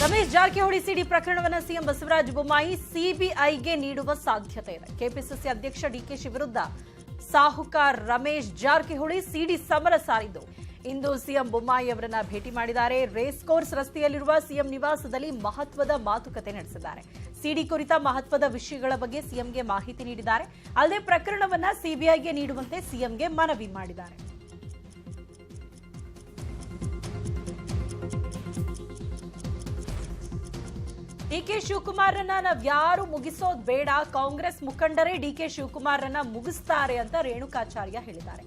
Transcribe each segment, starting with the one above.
ರಮೇಶ್ ಜಾರಕಿಹೊಳಿ ಸಿಡಿ ಪ್ರಕರಣವನ್ನು ಸಿಎಂ ಬಸವರಾಜ ಬೊಮ್ಮಾಯಿ ಸಿಬಿಐಗೆ ನೀಡುವ ಸಾಧ್ಯತೆ ಇದೆ. ಕೆಪಿಸಿಸಿ ಅಧ್ಯಕ್ಷ ಡಿಕೆಶಿ ವಿರುದ್ಧ ಸಾಹುಕಾರ್ ರಮೇಶ್ ಜಾರಕಿಹೊಳಿ ಸಿಡಿ ಸಮರ ಸಾರಿದ್ದು ಇಂದು ಸಿಎಂ ಬೊಮ್ಮಾಯಿ ಅವರನ್ನ ಭೇಟಿ ಮಾಡಿದ್ದಾರೆ. ರೇಸ್ ಕೋರ್ಸ್ ರಸ್ತೆಯಲ್ಲಿರುವ ಸಿಎಂ ನಿವಾಸದಲ್ಲಿ ಮಹತ್ವದ ಮಾತುಕತೆ ನಡೆಸಿದ್ದಾರೆ. ಸಿಡಿ ಕುರಿತ ಮಹತ್ವದ ವಿಷಯಗಳ ಬಗ್ಗೆ ಸಿಎಂಗೆ ಮಾಹಿತಿ ನೀಡಿದ್ದಾರೆ. ಅಲ್ಲದೆ ಪ್ರಕರಣವನ್ನ ಸಿಬಿಐಗೆ ನೀಡುವಂತೆ ಸಿಎಂಗೆ ಮನವಿ ಮಾಡಿದ್ದಾರೆ. ಡಿಕೆ ಶಿವಕುಮಾರನ್ನ ನಾವ್ಯಾರು ಮುಗಿಸೋದು ಬೇಡ, ಕಾಂಗ್ರೆಸ್ ಮುಖಂಡರೇ ಡಿಕೆ ಶಿವಕುಮಾರನ್ನ ಮುಗಿಸ್ತಾರೆ ಅಂತ ರೇಣುಕಾಚಾರ್ಯ ಹೇಳಿದ್ದಾರೆ.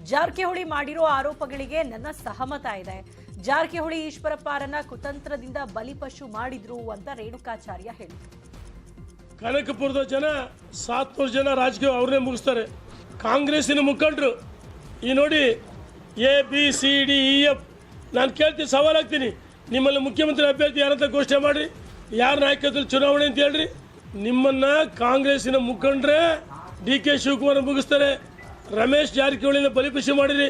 ಜಾರಕಿಹೊಳಿ ಮಾಡಿರೋ ಆರೋಪಗಳಿಗೆ ನನ್ನ ಸಹಮತ ಇದೆ. ಜಾರಕಿಹೊಳಿ ಈಶ್ವರಪ್ಪರನ್ನ ಕುತಂತ್ರದಿಂದ ಬಲಿಪಶು ಮಾಡಿದ್ರು ಅಂತ ರೇಣುಕಾಚಾರ್ಯ ಹೇಳಿದರು. ಕನಕಪುರದ ಜನ 700 ಜನ ರಾಜಕೀಯ ಅವ್ರನ್ನೇ ಮುಗಿಸ್ತಾರೆ. ಕಾಂಗ್ರೆಸ್ಸಿನ ಮುಖಂಡರು ಈ ನೋಡಿ ABCDEF ನಾನು ಕೇಳ್ತೀನಿ, ಸವಾಲಾಗ್ತೀನಿ, ನಿಮ್ಮಲ್ಲಿ ಮುಖ್ಯಮಂತ್ರಿ ಅಭ್ಯರ್ಥಿ ಯಾರಂತ ಘೋಷಣೆ ಮಾಡಿ, ಯಾರ ನಾಯಕತ್ವದಲ್ಲಿ ಚುನಾವಣೆ ಅಂತ ಹೇಳ್ರಿ. ನಿಮ್ಮನ್ನ ಕಾಂಗ್ರೆಸ್ಸಿನ ಮುಖಂಡರೇ DK ಶಿವಕುಮಾರ್ ಮುಗಿಸ್ತಾರೆ. ರಮೇಶ್ ಜಾರಕಿಹೊಳಿನ ಬಲಿಪಶು ಮಾಡಿರಿ.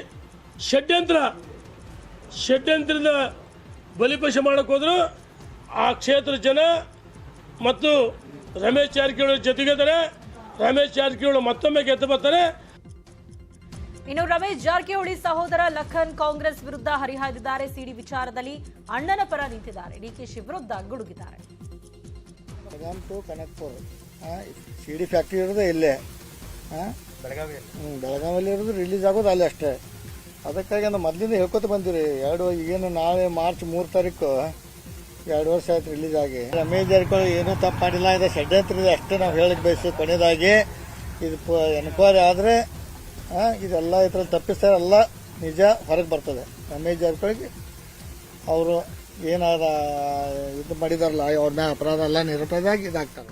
ಷಡ್ಯಂತ್ರದ ಬಲಿಪಶು ಮಾಡಕ್ಕೆ ಹೋದ್ರು. ಆ ಕ್ಷೇತ್ರ ಜನ ಮತ್ತು ರಮೇಶ್ ಜಾರಕಿಹೊಳಿ ಜೊತೆಗಿದ್ದಾರೆ. ರಮೇಶ್ ಜಾರಕಿಹೊಳಿ ಮತ್ತೊಮ್ಮೆ ಗೆದ್ದು ಬರ್ತಾರೆ. ಇನ್ನು ರಮೇಶ್ ಜಾರಕಿಹೊಳಿ ಸಹೋದರ ಲಖನ್ ಕಾಂಗ್ರೆಸ್ ವಿರುದ್ಧ ಹರಿಹಾಯ್ದಿದ್ದಾರೆ. ಸಿಡಿ ವಿಚಾರದಲ್ಲಿ ಅಣ್ಣನ ಪರ ನಿಂತಿದ್ದಾರೆ. ಡಿಕೆಶಿ ವಿರುದ್ಧ ಗುಡುಗಿದ್ದಾರೆ. Belgaum to Kanakapura CD factory ಇರೋದು ಇಲ್ಲೇ, ಬೆಳಗಾವಿಯಲ್ಲಿ ಇರೋದು ರಿಲೀಸ್ ಆಗೋದು ಅಲ್ಲಿ ಅಷ್ಟೇ. ಅದಕ್ಕಾಗಿ ನಾವು ಮೊದಲಿಂದ ಹೇಳ್ಕೊತ ಬಂದಿರಿ. ಏನು ನಾಳೆ ಮಾರ್ಚ್ 3 ತಾರೀಕು 2 ವರ್ಷ ಆಯ್ತು ರಿಲೀಸ್ ಆಗಿ. ರಮೇಶ್ ಜಾರಕಿಹೊಳಿ ಏನೂ ತಪ್ಪು ಮಾಡಿಲ್ಲ, ಇದು ಷಡ್ಯಂತ್ರ ಇದೆ ಅಷ್ಟೇ ನಾವು ಹೇಳಕ್ಕೆ ಬಯಸ್ತೀವಿ. ಕೊನೆಯದಾಗಿ ಇದು ಎನ್ಕ್ವೈರಿ ಆದರೆ ಇದೆಲ್ಲ ಇದ್ರಲ್ಲಿ ತಪ್ಪಿಸ್ತಾರೆ, ಎಲ್ಲ ನಿಜ ಹೊರಗೆ ಬರ್ತದೆ. ರಮೇಶ್ ಜಾರಕಿಹೊಳಿ ಅವರು ಏನಾದ ಇದು ಮಾಡಿದಾರಲ್ಲ ಅವ್ರ ಮ್ಯಾಲ ಅಪರಾಧ ಎಲ್ಲ ನಿರಪರಾಧಿಯಾಗಿ ಇದಾಗ್ತಾರೆ.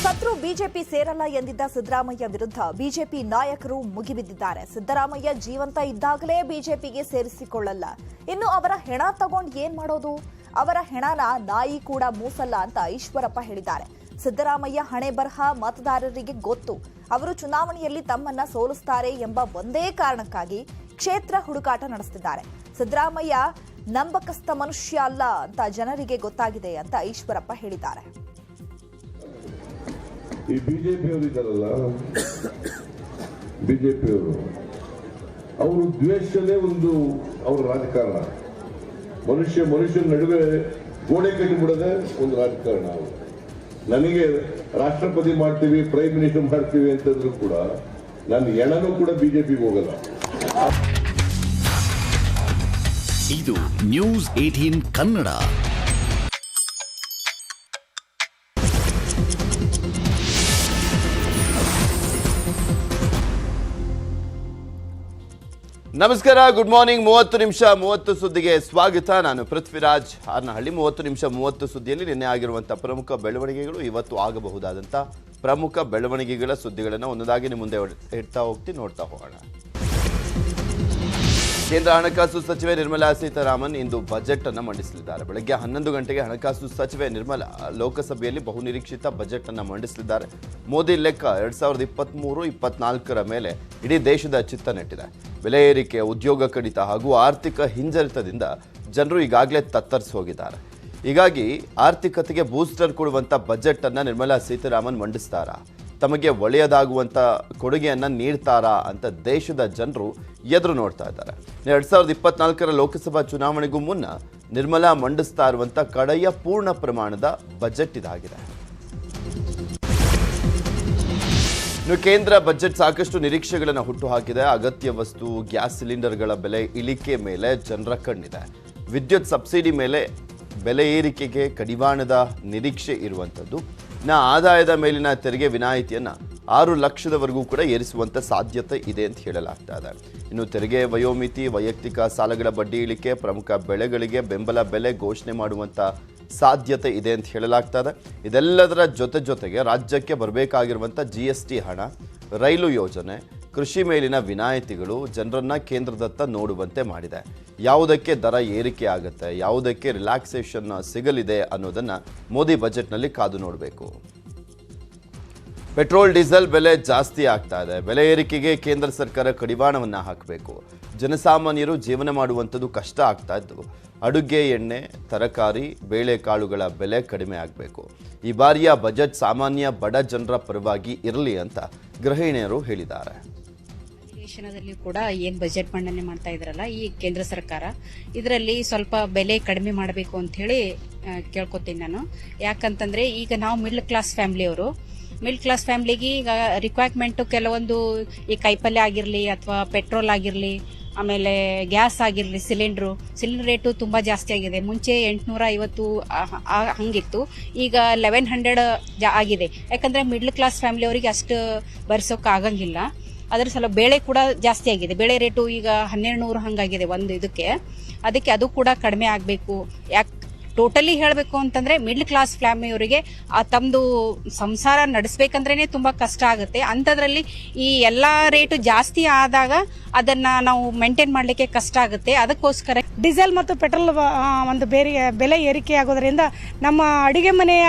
ಶತ್ರು ಬಿಜೆಪಿ ಸೇರಲ್ಲ ಎಂದಿದ್ದ ಸಿದ್ದರಾಮಯ್ಯ ವಿರುದ್ಧ ಬಿಜೆಪಿ ನಾಯಕರು ಮುಗಿಬಿದ್ದಿದ್ದಾರೆ. ಸಿದ್ದರಾಮಯ್ಯ ಜೀವಂತ ಇದ್ದಾಗಲೇ ಬಿಜೆಪಿಗೆ ಸೇರಿಸಿಕೊಳ್ಳಲ್ಲ, ಇನ್ನು ಅವರ ಹೆಣ ತಗೊಂಡು ಏನ್ ಮಾಡೋದು? ಅವರ ಹೆಣನ ನಾಯಿ ಕೂಡ ಮೂಸಲ್ಲ ಅಂತ ಈಶ್ವರಪ್ಪ ಹೇಳಿದ್ದಾರೆ. ಸಿದ್ದರಾಮಯ್ಯ ಹಣೆ ಬರಹ ಮತದಾರರಿಗೆ ಗೊತ್ತು. ಅವರು ಚುನಾವಣೆಯಲ್ಲಿ ತಮ್ಮನ್ನ ಸೋಲಿಸುತ್ತಾರೆ ಎಂಬ ಒಂದೇ ಕಾರಣಕ್ಕಾಗಿ ಕ್ಷೇತ್ರ ಹುಡುಕಾಟ ನಡೆಸುತ್ತಿದ್ದಾರೆ. ಸಿದ್ದರಾಮಯ್ಯ ನಂಬಕಸ್ಥ ಮನುಷ್ಯ ಅಲ್ಲ ಅಂತ ಜನರಿಗೆ ಗೊತ್ತಾಗಿದೆ ಅಂತ ಈಶ್ವರಪ್ಪ ಹೇಳಿದ್ದಾರೆ. ಈ ಬಿಜೆಪಿಯವರು ಇದ್ದಾರಲ್ಲ, ಬಿಜೆಪಿಯವರು ಅವರು ದ್ವೇಷನೇ ಒಂದು ಅವರ ರಾಜಕಾರಣ. ಮನುಷ್ಯನ ನಡುವೆ ಗೋಡೆ ಕಟ್ಟಿಬಿಡೋದೇ ಒಂದು ರಾಜಕಾರಣ. ಅವರು ನನಗೆ ರಾಷ್ಟ್ರಪತಿ ಮಾಡ್ತೀವಿ, ಪ್ರೈಮ್ ಮಿನಿಸ್ಟರ್ ಮಾಡ್ತೀವಿ ಅಂತಂದ್ರು ಕೂಡ ನನ್ನ ಎಣನೂ ಕೂಡ ಬಿಜೆಪಿಗೆ ಹೋಗಲ್ಲ. ಇದು ನ್ಯೂಸ್ 18 ಕನ್ನಡ. ನಮಸ್ಕಾರ, ಗುಡ್ ಮಾರ್ನಿಂಗ್. 30 ನಿಮಿಷ 30 ಸುದ್ದಿಗೆ ಸ್ವಾಗತ. ನಾನು ಪೃಥ್ವಿರಾಜ್ ಹಾರನಹಳ್ಳಿ. 30 ನಿಮಿಷ 30 ಸುದ್ದಿಯಲ್ಲಿ ನಿನ್ನೆ ಆಗಿರುವಂತಹ ಪ್ರಮುಖ ಬೆಳವಣಿಗೆಗಳು, ಇವತ್ತು ಆಗಬಹುದಾದಂಥ ಪ್ರಮುಖ ಬೆಳವಣಿಗೆಗಳ ಸುದ್ದಿಗಳನ್ನು ಒಂದೊಂದಾಗಿ ನಿಮ್ಮ ಮುಂದೆ ಇಡ್ತಾ ಹೋಗ್ತೀನಿ, ನೋಡ್ತಾ ಹೋಗೋಣ. ಕೇಂದ್ರ ಹಣಕಾಸು ಸಚಿವೆ ನಿರ್ಮಲಾ ಸೀತಾರಾಮನ್ ಇಂದು ಬಜೆಟ್ ಅನ್ನು ಮಂಡಿಸಲಿದ್ದಾರೆ. ಬೆಳಗ್ಗೆ 11 ಗಂಟೆಗೆ ಹಣಕಾಸು ಸಚಿವೆ ನಿರ್ಮಲಾ ಲೋಕಸಭೆಯಲ್ಲಿ ಬಹುನಿರೀಕ್ಷಿತ ಬಜೆಟ್ ಅನ್ನು ಮಂಡಿಸಲಿದ್ದಾರೆ. ಮೋದಿ ಲೆಕ್ಕ 2023-24ರ ಮೇಲೆ ಇಡೀ ದೇಶದ ಚಿತ್ತ ನೆಟ್ಟಿದೆ. ಬೆಲೆ ಏರಿಕೆ, ಉದ್ಯೋಗ ಕಡಿತ ಹಾಗೂ ಆರ್ಥಿಕ ಹಿಂಜರಿತದಿಂದ ಜನರು ಈಗಾಗಲೇ ತತ್ತರಿಸಿ ಹೋಗಿದ್ದಾರೆ. ಹೀಗಾಗಿ ಆರ್ಥಿಕತೆಗೆ ಬೂಸ್ಟರ್ ಕೊಡುವಂಥ ಬಜೆಟ್ ಅನ್ನು ನಿರ್ಮಲಾ ಸೀತಾರಾಮನ್ ಮಂಡಿಸ್ತಾರಾ, ತಮಗೆ ಒಳ್ಳೆಯದಾಗುವಂಥ ಕೊಡುಗೆಯನ್ನು ನೀಡ್ತಾರಾ ಅಂತ ದೇಶದ ಜನರು ಎದುರು ನೋಡ್ತಾ ಇದ್ದಾರೆ. 2024ರ ಲೋಕಸಭಾ ಚುನಾವಣೆಗೂ ಮುನ್ನ ನಿರ್ಮಲಾ ಮಂಡಿಸ್ತಾ ಇರುವಂಥ ಕಡೆಯ ಪೂರ್ಣ ಪ್ರಮಾಣದ ಬಜೆಟ್ ಇದಾಗಿದೆ. ಇನ್ನು ಕೇಂದ್ರ ಬಜೆಟ್ ಸಾಕಷ್ಟು ನಿರೀಕ್ಷೆಗಳನ್ನು ಹುಟ್ಟುಹಾಕಿದೆ. ಅಗತ್ಯ ವಸ್ತು, ಗ್ಯಾಸ್ ಸಿಲಿಂಡರ್ಗಳ ಬೆಲೆ ಇಳಿಕೆ ಮೇಲೆ ಜನರ ಕಣ್ಣಿದೆ. ವಿದ್ಯುತ್ ಸಬ್ಸಿಡಿ ಮೇಲೆ ಬೆಲೆ ಏರಿಕೆಗೆ ಕಡಿವಾಣದ ನಿರೀಕ್ಷೆ ಇರುವಂಥದ್ದು. ಆದಾಯದ ಮೇಲಿನ ತೆರಿಗೆ ವಿನಾಯಿತಿಯನ್ನು 6 ಲಕ್ಷದವರೆಗೂ ಕೂಡ ಏರಿಸುವಂಥ ಸಾಧ್ಯತೆ ಇದೆ ಅಂತ ಹೇಳಲಾಗ್ತಾ ಇದೆ. ಇನ್ನು ತೆರಿಗೆ ವಯೋಮಿತಿ, ವೈಯಕ್ತಿಕ ಸಾಲಗಳ ಬಡ್ಡಿ ಇಳಿಕೆ, ಪ್ರಮುಖ ಬೆಳೆಗಳಿಗೆ ಬೆಂಬಲ ಬೆಲೆ ಘೋಷಣೆ ಮಾಡುವಂಥ ಸಾಧ್ಯತೆ ಇದೆ ಅಂತ ಹೇಳಲಾಗ್ತಾ ಇದೆ. ಇದೆಲ್ಲದರ ಜೊತೆಗೆ ರಾಜ್ಯಕ್ಕೆ ಬರಬೇಕಾಗಿರುವಂಥ GST ಹಣ, ರೈಲು ಯೋಜನೆ, ಕೃಷಿ ಮೇಲಿನ ವಿನಾಯಿತಿಗಳು ಜನರನ್ನ ಕೇಂದ್ರದತ್ತ ನೋಡುವಂತೆ ಮಾಡಿದೆ. ಯಾವುದಕ್ಕೆ ದರ ಏರಿಕೆ ಆಗುತ್ತೆ, ಯಾವುದಕ್ಕೆ ರಿಲ್ಯಾಕ್ಸೇಷನ್ ಸಿಗಲಿದೆ ಅನ್ನೋದನ್ನು ಮೋದಿ ಬಜೆಟ್ನಲ್ಲಿ ಕಾದು ನೋಡಬೇಕು. ಪೆಟ್ರೋಲ್ ಡೀಸೆಲ್ ಬೆಲೆ ಜಾಸ್ತಿ ಆಗ್ತಾ ಇದೆ. ಬೆಲೆ ಏರಿಕೆಗೆ ಕೇಂದ್ರ ಸರ್ಕಾರ ಕಡಿವಾಣವನ್ನು ಹಾಕಬೇಕು. ಜನಸಾಮಾನ್ಯರು ಜೀವನ ಮಾಡುವಂಥದ್ದು ಕಷ್ಟ ಆಗ್ತಾ ಇದ್ದು, ಅಡುಗೆ ಎಣ್ಣೆ, ತರಕಾರಿ, ಬೇಳೆಕಾಳುಗಳ ಬೆಲೆ ಕಡಿಮೆ ಆಗಬೇಕು. ಈ ಬಾರಿಯ ಬಜೆಟ್ ಸಾಮಾನ್ಯ ಬಡ ಜನರ ಪರವಾಗಿ ಇರಲಿ ಅಂತ ಗೃಹಿಣಿಯರು ಹೇಳಿದ್ದಾರೆ. ಅಧಿವೇಶನದಲ್ಲಿ ಕೂಡ ಏನ್ ಬಜೆಟ್ ಮಂಡನೆ ಮಾಡ್ತಾ ಇದ್ರಲ್ಲ ಈ ಕೇಂದ್ರ ಸರ್ಕಾರ, ಇದರಲ್ಲಿ ಸ್ವಲ್ಪ ಬೆಲೆ ಕಡಿಮೆ ಮಾಡಬೇಕು ಅಂತ ಹೇಳಿ ಕೇಳ್ಕೊತೀನಿ ನಾನು. ಯಾಕಂತಂದ್ರೆ ಈಗ ನಾವು ಮಿಡ್ಲ್ ಕ್ಲಾಸ್ ಫ್ಯಾಮಿಲಿಗೆ ಈಗ ರಿಕ್ವೈರ್ಮೆಂಟ್ ಕೆಲವೊಂದು ಈ ಕೈಪಲ್ಯ ಆಗಿರ್ಲಿ ಅಥವಾ ಪೆಟ್ರೋಲ್ ಆಗಿರ್ಲಿ, ಆಮೇಲೆ ಗ್ಯಾಸ್ ಆಗಿರ್ಲಿ, ಸಿಲಿಂಡರ್ ರೇಟು ತುಂಬಾ ಜಾಸ್ತಿ ಆಗಿದೆ. ಮುಂಚೆ 850 ಹಂಗಿತ್ತು, ಈಗ 1100 ಆಗಿದೆ. ಯಾಕಂದ್ರೆ ಮಿಡ್ಲ್ ಕ್ಲಾಸ್ ಫ್ಯಾಮಿಲಿ ಅವರಿಗೆ ಅಷ್ಟು ಭರಿಸೋಕೆ ಆಗಂಗಿಲ್ಲ. ಅದ್ರ ಸಲ ಬೇಳೆ ಕೂಡ ಜಾಸ್ತಿ ಆಗಿದೆ. ಬೇಳೆ ರೇಟು ಈಗ 1200 ಹಂಗಾಗಿದೆ ಒಂದು ಇದಕ್ಕೆ. ಅದಕ್ಕೆ ಅದು ಕೂಡ ಕಡಿಮೆ ಆಗಬೇಕು. ಟೋಟಲಿ ಹೇಳಬೇಕು ಅಂತಂದ್ರೆ ಮಿಡ್ಲ್ ಕ್ಲಾಸ್ ಫ್ಯಾಮಿಲಿಯವರಿಗೆ ತಮ್ಮದು ಸಂಸಾರ ನಡೆಸಬೇಕಂದ್ರೇನೆ ತುಂಬಾ ಕಷ್ಟ ಆಗುತ್ತೆ. ಅಂಥದ್ರಲ್ಲಿ ಈ ಎಲ್ಲಾ ರೇಟು ಜಾಸ್ತಿ ಆದಾಗ ಅದನ್ನ ನಾವು ಮೇಂಟೈನ್ ಮಾಡ್ಲಿಕ್ಕೆ ಕಷ್ಟ ಆಗುತ್ತೆ. ಅದಕ್ಕೋಸ್ಕರ ಡೀಸೆಲ್ ಮತ್ತು ಪೆಟ್ರೋಲ್ ಒಂದು ಬೆಲೆ ಏರಿಕೆ ಆಗೋದ್ರಿಂದ ನಮ್ಮ ಅಡುಗೆ ಮನೆಯ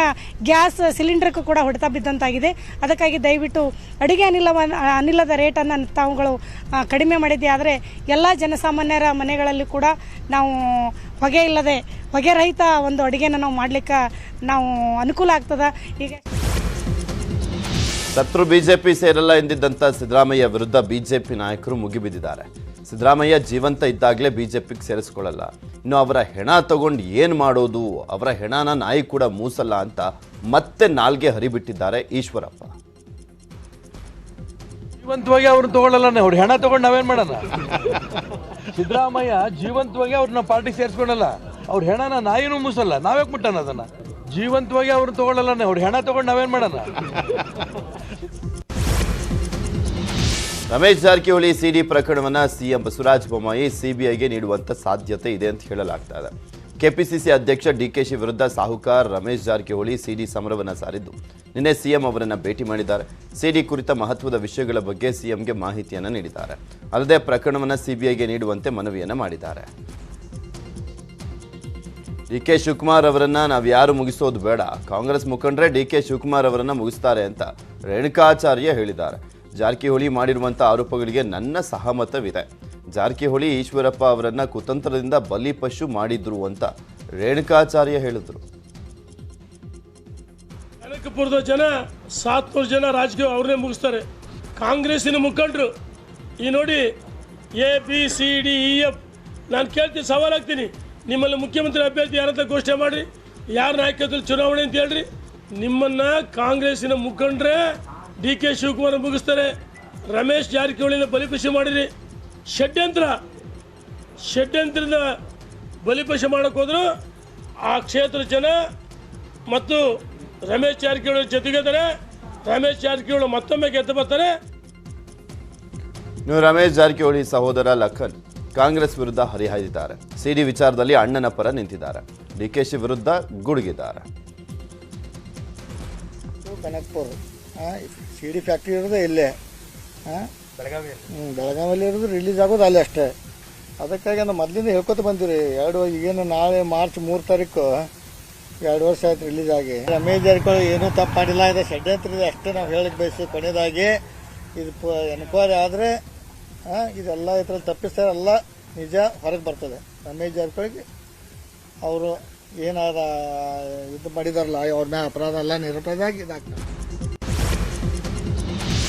ಗ್ಯಾಸ್ ಸಿಲಿಂಡರ್ಗೂ ಕೂಡ ಹೊಡೆತ ಬಿದ್ದಂತಾಗಿದೆ. ಅದಕ್ಕಾಗಿ ದಯವಿಟ್ಟು ಅಡುಗೆ ಅನಿಲದ ರೇಟನ್ನು ತಾವುಗಳು ಕಡಿಮೆ ಮಾಡಿದ್ದೆ ಆದರೆ ಎಲ್ಲ ಜನಸಾಮಾನ್ಯರ ಮನೆಗಳಲ್ಲಿ ಕೂಡ ನಾವು ಹೊಗೆ ರಹಿತ ಒಂದು ಅಡುಗೆನ ನಾವು ಮಾಡ್ಲಿಕ್ಕೆ ನಾವು ಅನುಕೂಲ ಆಗ್ತದ. ಈಗ ಶತ್ರು ಬಿಜೆಪಿ ಸೇರಲ್ಲ ಎಂದಿದ್ದಂಥ ಸಿದ್ದರಾಮಯ್ಯ ವಿರುದ್ಧ ಬಿಜೆಪಿ ನಾಯಕರು ಮುಗಿಬಿದ್ದಿದ್ದಾರೆ. ಸಿದ್ದರಾಮಯ್ಯ ಜೀವಂತ ಇದ್ದಾಗಲೇ ಬಿಜೆಪಿಗೆ ಸೇರಿಸ್ಕೊಳ್ಳಲ್ಲ, ಇನ್ನು ಅವರ ಹೆಣ ತಗೊಂಡು ಏನು ಮಾಡೋದು, ಅವರ ಹೆಣನ ನಾಯಿ ಕೂಡ ಮೂಸಲ್ಲ ಅಂತ ಮತ್ತೆ ನಾಲ್ಗೆ ಹರಿಬಿಟ್ಟಿದ್ದಾರೆ ಈಶ್ವರಪ್ಪ. ಜೀವಂತವಾಗಿ ಅವ್ರನ್ನ ತಗೊಳ್ಳಲ್ಲ, ಅವ್ರ ಹೆಣ ತಗೊಂಡು ನಾವೇನ್ ಮಾಡೋಣ? ಸಿದ್ದರಾಮಯ್ಯ ಜೀವಂತವಾಗಿ ಅವ್ರನ್ನ ಪಾರ್ಟಿ ಸೇರಿಸ್ಕೊಳ್ಳಲ್ಲ, ಅವ್ರ ಹೆಣನ ನಾಯಿನೂ ಮೂಸಲ್ಲ, ನಾವ್ಯಾಕೆ ಮುಟ್ಟಣ ಅದನ್ನ? ಜೀವಂತವಾಗಿ ಅವ್ರನ್ನ ತಗೊಳ್ಳಲ್ಲ, ಅವ್ರ ಹೆಣ ತಗೊಂಡು ನಾವೇನ್ ಮಾಡೋಣ? ರಮೇಶ್ ಜಾರಕಿಹೊಳಿ ಸಿಡಿ ಪ್ರಕರಣವನ್ನು ಸಿಎಂ ಬಸವರಾಜ ಬೊಮ್ಮಾಯಿ ಸಿಬಿಐಗೆ ನೀಡುವಂತ ಸಾಧ್ಯತೆ ಇದೆ ಅಂತ ಹೇಳಲಾಗ್ತಾ ಇದೆ. ಕೆಪಿಸಿಸಿ ಅಧ್ಯಕ್ಷ ಡಿಕೆಶಿ ವಿರುದ್ಧ ಸಾಹುಕಾರ ರಮೇಶ್ ಜಾರಕಿಹೊಳಿ ಸಿಡಿ ಸಮರವನ್ನು ಸಾರಿದ್ದು ನಿನ್ನೆ ಸಿಎಂ ಅವರನ್ನು ಭೇಟಿ ಮಾಡಿದ್ದಾರೆ. ಸಿಡಿ ಕುರಿತ ಮಹತ್ವದ ವಿಷಯಗಳ ಬಗ್ಗೆ ಸಿಎಂಗೆ ಮಾಹಿತಿಯನ್ನು ನೀಡಿದ್ದಾರೆ. ಅಲ್ಲದೆ ಪ್ರಕರಣವನ್ನು ಸಿಬಿಐಗೆ ನೀಡುವಂತೆ ಮನವಿಯನ್ನು ಮಾಡಿದ್ದಾರೆ. ಡಿಕೆ ಶಿವಕುಮಾರ್ ಅವರನ್ನ ನಾವು ಯಾರು ಮುಗಿಸೋದು ಬೇಡ, ಕಾಂಗ್ರೆಸ್ ಮುಖಂಡರೇ ಡಿಕೆ ಶಿವಕುಮಾರ್ ಅವರನ್ನ ಮುಗಿಸ್ತಾರೆ ಅಂತ ರೇಣುಕಾಚಾರ್ಯ ಹೇಳಿದ್ದಾರೆ. ಜಾರಕಿಹೊಳಿ ಮಾಡಿರುವಂಥ ಆರೋಪಗಳಿಗೆ ನನ್ನ ಸಹಮತವಿದೆ. ಜಾರಕಿಹೊಳಿ ಈಶ್ವರಪ್ಪ ಅವರನ್ನ ಕುತಂತ್ರದಿಂದ ಬಲಿಪಶು ಮಾಡಿದ್ರು ಅಂತ ರೇಣುಕಾಚಾರ್ಯ ಹೇಳಿದ್ರು. ಕನಕಪುರದ ಜನ 700 ಜನ ರಾಜಕೀಯ ಅವ್ರನ್ನೇ ಮುಗಿಸ್ತಾರೆ. ಕಾಂಗ್ರೆಸ್ಸಿನ ಮುಖಂಡರು ಈ ನೋಡಿ ABCDEF ನಾನು ಕೇಳ್ತೀನಿ, ಸವಾಲಾಗ್ತೀನಿ, ನಿಮ್ಮಲ್ಲಿ ಮುಖ್ಯಮಂತ್ರಿ ಅಭ್ಯರ್ಥಿ ಯಾರಂತ ಘೋಷಣೆ ಮಾಡಿರಿ, ಯಾರ ನಾಯಕತ್ವದಲ್ಲಿ ಚುನಾವಣೆ ಅಂತ ಹೇಳ್ರಿ. ನಿಮ್ಮನ್ನ ಕಾಂಗ್ರೆಸ್ಸಿನ ಮುಖಂಡರೇ DK ಶಿವಕುಮಾರ್ ಮುಗಿಸ್ತಾರೆ. ರಮೇಶ್ ಜಾರಕಿಹೊಳಿನ ಬಲಿಪಶು ಮಾಡಿರಿ. ಷಡ್ಯಂತ್ರದ ಬಲಿಪಶು ಮಾಡಕ್ಕೆ ಹೋದ್ರು ಆ ಕ್ಷೇತ್ರದ ಜನ ಮತ್ತು ರಮೇಶ್ ಜಾರಕಿಹೊಳಿ ಜೊತೆಗಿದ್ದಾರೆ. ರಮೇಶ್ ಜಾರಕಿಹೊಳಿ ಮತ್ತೊಮ್ಮೆ ಗೆದ್ದು ಬರ್ತಾರೆ. ಇನ್ನು ರಮೇಶ್ ಜಾರಕಿಹೊಳಿ ಸಹೋದರ ಲಖನ್ ಕಾಂಗ್ರೆಸ್ ವಿರುದ್ಧ ಹರಿಹಾಯ್ದಿದ್ದಾರೆ. ಸಿಡಿ ವಿಚಾರದಲ್ಲಿ ಅಣ್ಣನ ಪರ ನಿಂತಿದ್ದಾರೆ. ಡಿಕೆಶಿ ವಿರುದ್ಧ ಗುಡುಗಿದ್ದಾರೆ. ಕನಕಪುರ ಸಿಡಿ ಫ್ಯಾಕ್ಟ್ರಿ ಇರೋದು ಇಲ್ಲೇ, ಬೆಳಗಾವಿಯಲ್ಲಿ ಇರೋದು, ರಿಲೀಸ್ ಆಗೋದು ಅಲ್ಲಿ ಅಷ್ಟೇ. ಅದಕ್ಕಾಗಿ ನಾವು ಮೊದಲಿಂದ ಹೇಳ್ಕೊತ ಬಂದಿರಿ. ಈಗೇನು ನಾಳೆ ಮಾರ್ಚ್ 3 ತಾರೀಕು 2 ವರ್ಷ ಆಯ್ತು ರಿಲೀಸ್ ಆಗಿ. ರಮೇಶ್ ಜಾರಕಿಹೊಳಿ ಏನೂ ತಪ್ಪು ಮಾಡಿಲ್ಲ, ಇದೆ ಷಡ್ಯಂತ್ರ ಇದೆ ಅಷ್ಟೇ ನಾವು ಹೇಳಕ್ಕೆ ಬಯಸ್ತೀವಿ. ಕೊನೆಯದಾಗಿ ಇದು ಎನ್ಕ್ವೈರಿ ಆದರೆ ಇದೆಲ್ಲ ಇದ್ರಲ್ಲಿ ತಪ್ಪಿಸ್ತಾರೆ, ಎಲ್ಲ ನಿಜ ಹೊರಗೆ ಬರ್ತದೆ. ರಮೇಶ್ ಜಾರಕಿಹೊಳಿಗೆ ಅವರು ಏನಾದ ಇದು ಮಾಡಿದಾರಲ್ಲ ಅವ್ರ ಮ್ಯಾಲ ಅಪರಾಧ ಎಲ್ಲ ನಿರಪರಾಧಾಗಿ ಇದಾಗ್ತದೆ.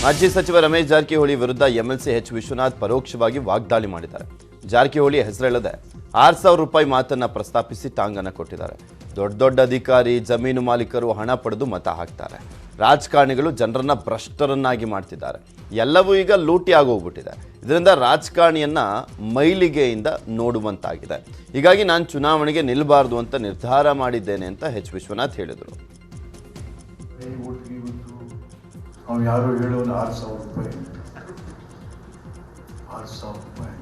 ಮಾಜಿ ಸಚಿವ ರಮೇಶ್ ಜಾರಕಿಹೊಳಿ ವಿರುದ್ಧ MLC H. ವಿಶ್ವನಾಥ್ ಪರೋಕ್ಷವಾಗಿ ವಾಗ್ದಾಳಿ ಮಾಡಿದ್ದಾರೆ. ಜಾರಕಿಹೊಳಿ ಹೆಸರೆಳೆದೆ 6,000 ರೂಪಾಯಿ ಮಾತನ್ನ ಪ್ರಸ್ತಾಪಿಸಿ ಟಾಂಗನ್ನ ಕೊಟ್ಟಿದ್ದಾರೆ. ದೊಡ್ಡ ಅಧಿಕಾರಿ, ಜಮೀನು ಮಾಲೀಕರು ಹಣ ಪಡೆದು ಮತ ಹಾಕ್ತಾರೆ. ರಾಜಕಾರಣಿಗಳು ಜನರನ್ನ ಭ್ರಷ್ಟರನ್ನಾಗಿ ಮಾಡ್ತಿದ್ದಾರೆ. ಎಲ್ಲವೂ ಈಗ ಲೂಟಿ ಆಗೋಗ್ಬಿಟ್ಟಿದೆ. ಇದರಿಂದ ರಾಜಕಾರಣಿಯನ್ನ ಮೈಲಿಗೆಯಿಂದ ನೋಡುವಂತಾಗಿದೆ. ಹೀಗಾಗಿ ನಾನು ಚುನಾವಣೆಗೆ ನಿಲ್ಲಬಾರದು ಅಂತ ನಿರ್ಧಾರ ಮಾಡಿದ್ದೇನೆ ಅಂತ H. ವಿಶ್ವನಾಥ್ ಹೇಳಿದರು. ನಾವು ಯಾರೋ ಹೇಳೋನು 6,000 ರೂಪಾಯಿ 6,000 ರೂಪಾಯಿ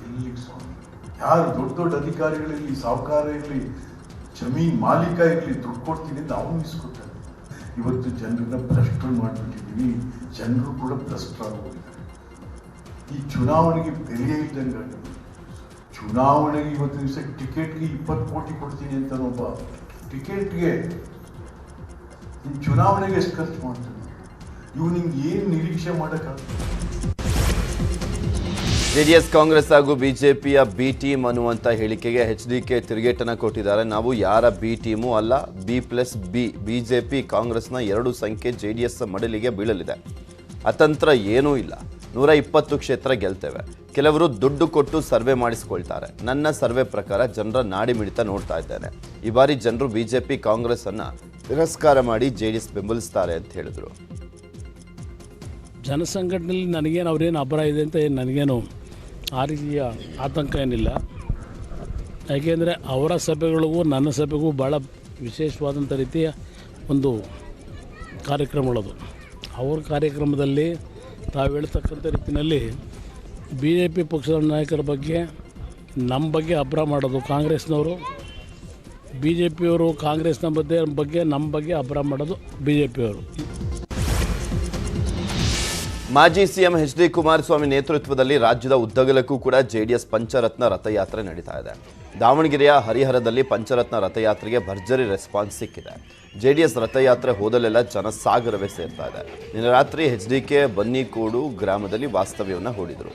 ಎಲ್ಲಿ ಸ್ವಾಮಿ? ಯಾರು ದೊಡ್ಡ ಅಧಿಕಾರಿಗಳಿರಲಿ, ಸಾಹುಕಾರ ಇರಲಿ, ಜಮೀನ್ ಮಾಲೀಕ ಇರಲಿ, ದುಡ್ಡು ಕೊಡ್ತೀನಿ ಅಂತ ಅವನು ಇಸ್ಕೊತಾರೆ. ಇವತ್ತು ಜನರನ್ನ ಭ್ರಷ್ಟರು ಮಾಡಿಬಿಟ್ಟಿದ್ದೀವಿ. ಜನರು ಕೂಡ ಭ್ರಷ್ಟರಾಗೋಗಿದ್ದಾರೆ. ಈ ಚುನಾವಣೆಗೆ ಬೆಲೆ ಇದ್ದಂಗೆ. ಚುನಾವಣೆಗೆ ಇವತ್ತು ದಿವಸ ಟಿಕೆಟ್ಗೆ 20 ಕೋಟಿ ಕೊಡ್ತೀನಿ ಅಂತ ಒಬ್ಬ ಟಿಕೆಟ್ಗೆ ಚುನಾವಣೆಗೆ ಎಷ್ಟು ಖರ್ಚು ಮಾಡ್ತಾನೆ? ಇವನಿಗೆ ಏನು ನಿರೀಕ್ಷೆ ಮಾಡೋಕ್ಕಾಗುತ್ತೆ? ಜೆಡಿಎಸ್ ಕಾಂಗ್ರೆಸ್ ಹಾಗೂ ಬಿಜೆಪಿಯ ಬಿ ಟೀಮ್ ಅನ್ನುವಂಥ ಹೇಳಿಕೆಗೆ ಎಚ್ಡಿಕೆ ತಿರುಗೇಟನ್ನು ಕೊಟ್ಟಿದ್ದಾರೆ. ನಾವು ಯಾರ ಬಿ ಟೀಮು ಅಲ್ಲ, B+B ಬಿಜೆಪಿ ಕಾಂಗ್ರೆಸ್ನ 2 ಸಂಖ್ಯೆ ಜೆಡಿಎಸ್ ಮಡಲಿಗೆ ಬೀಳಲಿದೆ. ಅತಂತ್ರ ಏನೂ ಇಲ್ಲ. 120 ಕ್ಷೇತ್ರ ಗೆಲ್ತೇವೆ. ಕೆಲವರು ದುಡ್ಡು ಕೊಟ್ಟು ಸರ್ವೆ ಮಾಡಿಸ್ಕೊಳ್ತಾರೆ. ನನ್ನ ಸರ್ವೆ ಪ್ರಕಾರ ಜನರ ನಾಡಿ ಮಿಡಿತ ನೋಡ್ತಾ ಇದ್ದೇನೆ. ಈ ಬಾರಿ ಜನರು ಬಿಜೆಪಿ ಕಾಂಗ್ರೆಸ್ ಅನ್ನ ತಿರಸ್ಕಾರ ಮಾಡಿ ಜೆಡಿಎಸ್ ಬೆಂಬಲಿಸ್ತಾರೆ ಅಂತ ಹೇಳಿದ್ರು. ಜನಸಂಘಟನೆಯಲ್ಲಿ ನನಗೇನು ಅವ್ರೇನು ಅಭರ ಇದೆ ಅಂತ ನನಗೇನು ಆ ರೀತಿಯ ಆತಂಕ ಏನಿಲ್ಲ. ಯಾಕೆಂದರೆ ಅವರ ಸಭೆಗಳಿಗೂ ನನ್ನ ಸಭೆಗೂ ಭಾಳ ವಿಶೇಷವಾದಂಥ ರೀತಿಯ ಒಂದು ಕಾರ್ಯಕ್ರಮಗಳದು. ಅವ್ರ ಕಾರ್ಯಕ್ರಮದಲ್ಲಿ ತಾವು ಹೇಳ್ತಕ್ಕಂಥ ರೀತಿಯಲ್ಲಿ ಬಿ ಜೆ ಪಿ ಪಕ್ಷದ ನಾಯಕರ ಬಗ್ಗೆ ನಮ್ಮ ಬಗ್ಗೆ ಅಭ್ರ ಮಾಡೋದು, ಕಾಂಗ್ರೆಸ್ನವರು ಬಿ ಜೆ ಪಿಯವರು ಕಾಂಗ್ರೆಸ್ನ ಬಗ್ಗೆ ನಮ್ಮ ಬಗ್ಗೆ ಅಭ್ರ ಮಾಡೋದು ಬಿ ಜೆ ಪಿಯವರು. ಮಾಜಿ ಸಿಎಂ ಎಚ್.ಡಿ. ಕುಮಾರಸ್ವಾಮಿ ನೇತೃತ್ವದಲ್ಲಿ ರಾಜ್ಯದ ಉದ್ದಗಲಕ್ಕೂ ಕೂಡ ಜೆಡಿಎಸ್ ಪಂಚರತ್ನ ರಥಯಾತ್ರೆ ನಡೀತಾ ಇದೆ. ದಾವಣಗೆರೆಯ ಹರಿಹರದಲ್ಲಿ ಪಂಚರತ್ನ ರಥಯಾತ್ರೆಗೆ ಭರ್ಜರಿ ರೆಸ್ಪಾನ್ಸ್ ಸಿಕ್ಕಿದೆ. ಜೆಡಿಎಸ್ ರಥಯಾತ್ರೆ ಹೋದಲೆಲ್ಲ ಜನಸಾಗರವೇ ಸೇರ್ತಾ ಇದೆ. ನಿನ್ನೆ ರಾತ್ರಿ ಎಚ್ಡಿಕೆ ಬನ್ನಿಕೋಡು ಗ್ರಾಮದಲ್ಲಿ ವಾಸ್ತವ್ಯವನ್ನು ಹೂಡಿದರು.